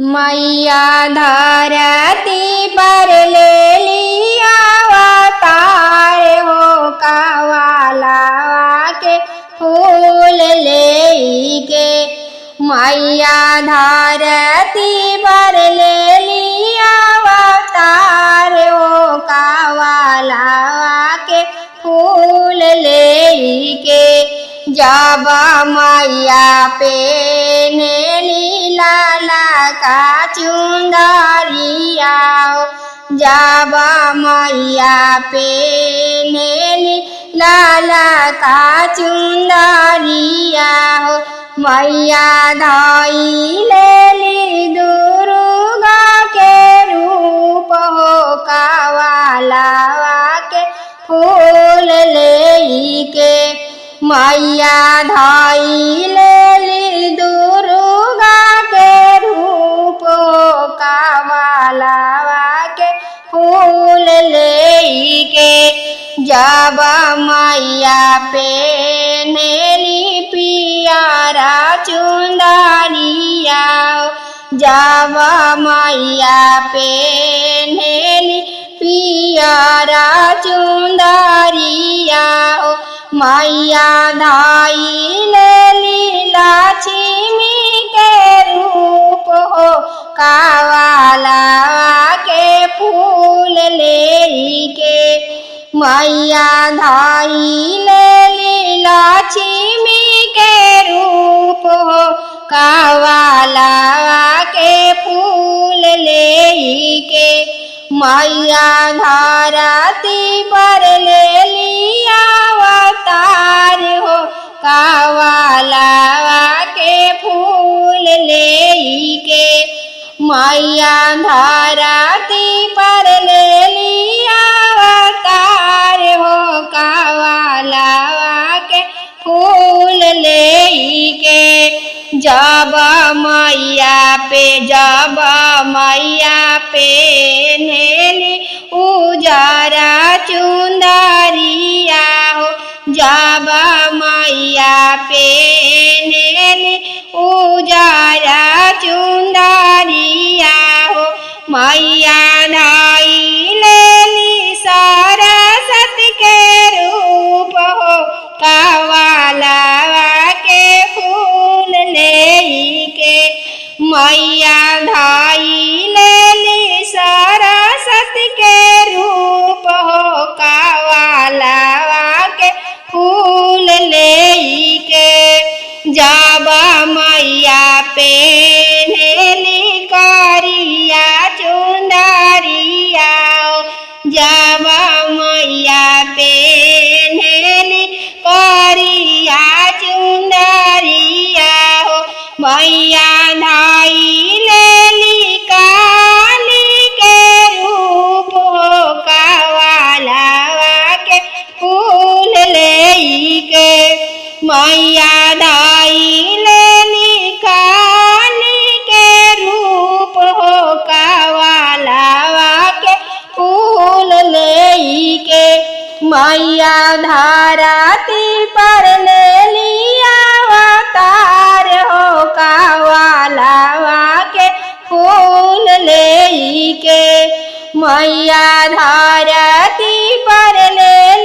मैया धरती पर ले लिया अवतार हो कावाला के फूल ले के। मैया धरती पर ले लिया अवतार हो कावाला के फूल ले के। जब मैया पे लाला का चुंदरिया हो, जब मैया पे लाला का चुंदरिया हो। मैया धाई लेली दुर्गा के रूप हो कावाला के फूल ले के। मैया धाई लेली दुर्गा के रूप हो कावाला के फूल ले के। जब मैया पे नेली पियारा चुंदरिया, जब मैया पे नेली पियारा चुंदरिया। मैया धाई लेली लक्ष्मी के रूप हो कावाला के फूल ले के। मैया धाई लेली लक्ष्मी के रूप हो कावाला के फूल ले के। मैया धरती पर ले लिया अवतार हो कावाला के फूल ले के। मैया धरती पर ले लिया अवतार हो कावाला के फूल ले के। जब मैया पे नेली उजरा चुंदरिया हो, जब मैया पे नेली उजरा चुंदरिया हो। मैया धाई लेली सरस्वती के रूप हो कावाला के फूल ले के। मैया धाई लेली सरस्वती के रूप हो कावाला के फूल ले के। जब मैया पे नेली करिया चुंदरिया, जब मैया पे नेली करिया चुंदरिया हो। मैया धाई लेली काली के रूप हो कावाला के फूल ले के। मैया धाई लेली काली के रूप हो कावाला के फूल ले के। मैया धरती पर ले लिया अवतार हो कावाला के फूल ले के। मैया धरती पर ले